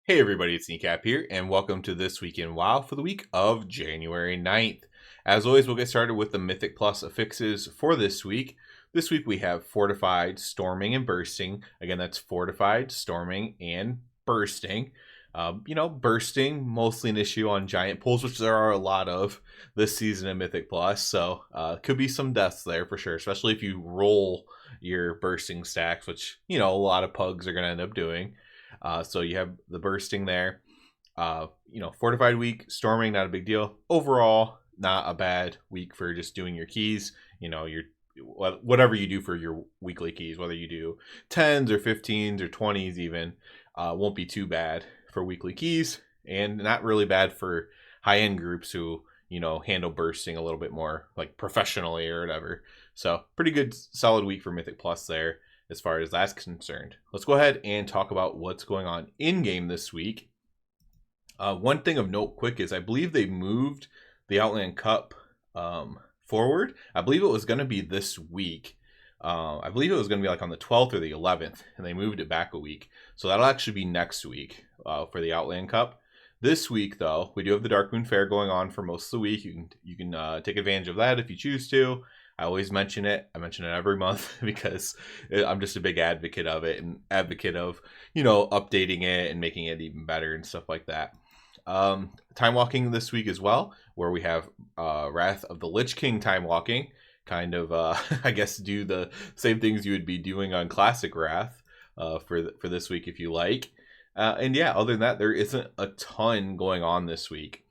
Hey everybody, it's Kneecap here, and welcome to This Week in WoW for the week of January 9th. As always, we'll get started with the Mythic Plus affixes for this week. This week we have Fortified, Storming, and Bursting. Again, that's Fortified, Storming, and Bursting. Bursting, mostly an issue on giant pools, which there are a lot of this season in Mythic Plus, so could be some deaths there for sure, especially if you roll your bursting stacks, which, a lot of pugs are going to end up doing. So you have the bursting there. Fortified week, storming, not a big deal. Overall, not a bad week for just doing your keys. Your whatever you do for your weekly keys, whether you do 10s or 15s or 20s even, won't be too bad for weekly keys, and not really bad for high-end groups who, handle bursting a little bit more like professionally or whatever. So pretty good, solid week for Mythic Plus there as far as that's concerned. Let's go ahead and talk about what's going on in-game this week. One thing of note quick is I believe they moved the Outland Cup forward. I believe it was going to be this week. I believe it was going to be like on the 12th or the 11th, and they moved it back a week. So that'll actually be next week for the Outland Cup. This week, though, we do have the Darkmoon Fair going on for most of the week. You can take advantage of that if you choose to. I always mention it. I mention it every month because I'm just a big advocate of it and advocate of, updating it and making it even better and stuff like that. Timewalking this week as well, where we have Wrath of the Lich King Timewalking. Kind of, I guess, do the same things you would be doing on Classic Wrath for this week if you like. And yeah, other than that, there isn't a ton going on this week.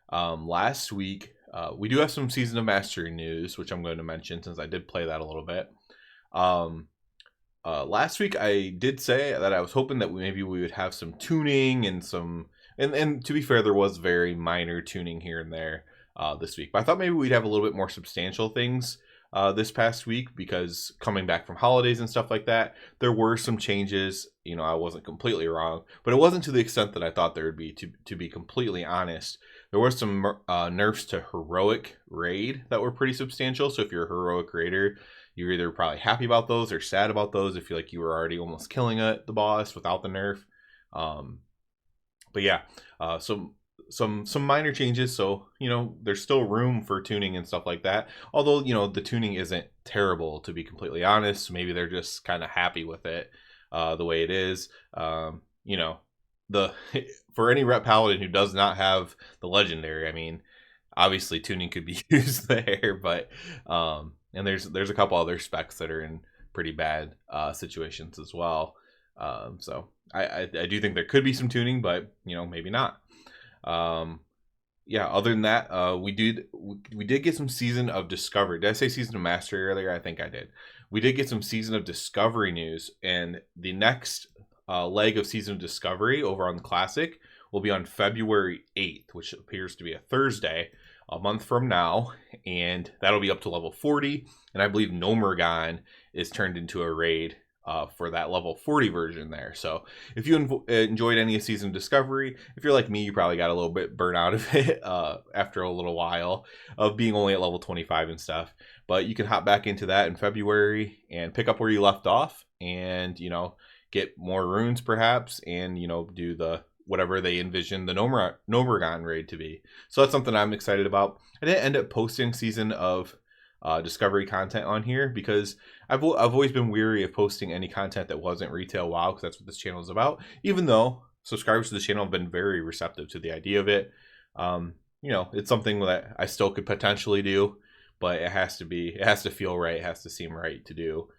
Last week, we do have some Season of Mastery news, which I'm going to mention since I did play that a little bit. Last week, I did say that I was hoping that maybe we would have some tuning and some... And to be fair, there was very minor tuning here and there this week. But I thought maybe we'd have a little bit more substantial things this past week, because coming back from holidays and stuff like that, there were some changes. I wasn't completely wrong, but it wasn't to the extent that I thought there would be, to be completely honest. There were some nerfs to heroic raid that were pretty substantial. So if you're a heroic raider, you're either probably happy about those or sad about those if you like you were already almost killing the boss without the nerf. But yeah, some minor changes, so there's still room for tuning and stuff like that, although the tuning isn't terrible, to be completely honest. Maybe they're just kind of happy with it the way it is. The for any rep paladin who does not have the legendary, I mean, obviously tuning could be used there, but and there's a couple other specs that are in pretty bad situations as well. So I do think there could be some tuning, but maybe not. Yeah, other than that, we did get some Season of Discovery. Did I say Season of Mastery earlier? I think I did. We did get some Season of Discovery news, and the next leg of Season of Discovery over on the Classic will be on February 8th, which appears to be a Thursday, a month from now, and that'll be up to level 40, and I believe Nomergon is turned into a raid for that level 40 version there. So if you enjoyed any of Season of Discovery, if you're like me, you probably got a little bit burnt out of it after a little while of being only at level 25 and stuff. But you can hop back into that in February and pick up where you left off, and get more runes perhaps, and do the whatever they envision the Nomergon raid to be. So that's something I'm excited about. I didn't end up posting Season of Discovery content on here because I've always been weary of posting any content that wasn't retail WoW, because that's what this channel is about, even though subscribers to the channel have been very receptive to the idea of it. It's something that I still could potentially do, but it has to feel right, it has to seem right to do.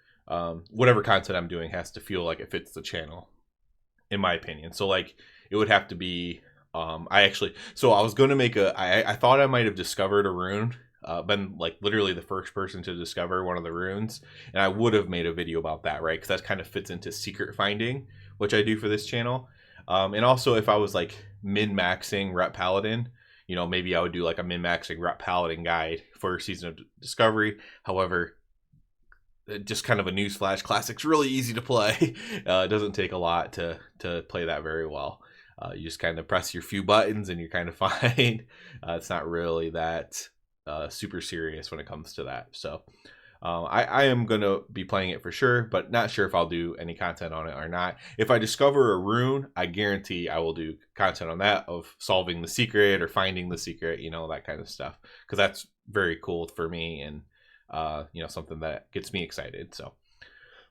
Whatever content I'm doing has to feel like it fits the channel, in my opinion. So like it would have to be I was going to make I thought I might have discovered a rune, been like literally the first person to discover one of the runes, and I would have made a video about that, right? Because that kind of fits into secret finding, which I do for this channel. And also if I was like min-maxing rep paladin, maybe I would do like a min-maxing rep paladin guide for Season of Discovery. However, just kind of a newsflash, Classic's really easy to play. It doesn't take a lot to play that very well. You just kind of press your few buttons and you're kind of fine. It's not really that super serious when it comes to that. So I am going to be playing it for sure, but not sure if I'll do any content on it or not. If I discover a rune, I guarantee I will do content on that, of solving the secret or finding the secret, you know, that kind of stuff, because that's very cool for me, and you know, something that gets me excited. So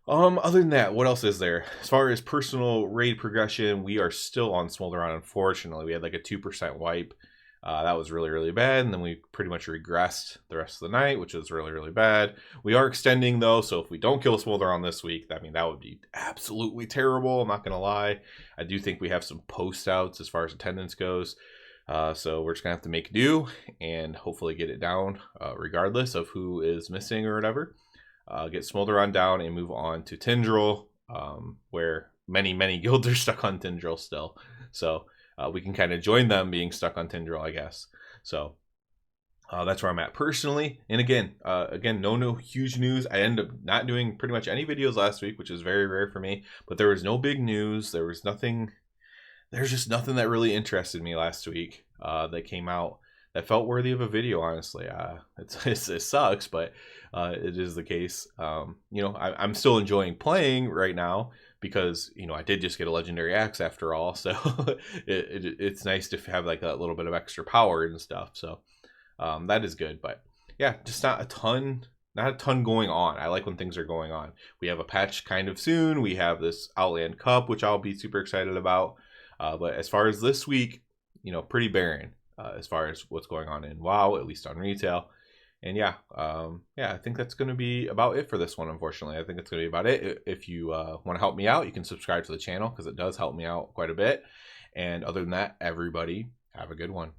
other than that, what else is there? As far as personal raid progression, we are still on Smolderon, unfortunately. We had like a 2% wipe. That was really, really bad. And then we pretty much regressed the rest of the night, which was really, really bad. We are extending, though, so if we don't kill Smolderon this week, I mean, that would be absolutely terrible. I'm not going to lie. I do think we have some post outs as far as attendance goes. So we're just going to have to make do and hopefully get it down, regardless of who is missing or whatever. Get Smolderon down and move on to Tindril, where many guilds are stuck on Tindril still. So we can kind of join them being stuck on Tindril, I guess. So that's where I'm at personally. And again, no huge news. I ended up not doing pretty much any videos last week, which is very rare for me. But there was no big news. There was nothing. There's just nothing that really interested me last week that came out that felt worthy of a video, honestly. It sucks, but it is the case. You know, I'm still enjoying playing right now because, you know, I did just get a legendary axe after all, so it's nice to have like a little bit of extra power and stuff. So that is good, but yeah, just not a ton going on. I like when things are going on. We have a patch kind of soon. We have this Outland Cup, which I'll be super excited about. But as far as this week, you know, pretty barren as far as what's going on in WoW, at least on retail. And yeah, I think that's going to be about it for this one, unfortunately. I think it's going to be about it. If you want to help me out, you can subscribe to the channel because it does help me out quite a bit. And other than that, everybody, have a good one.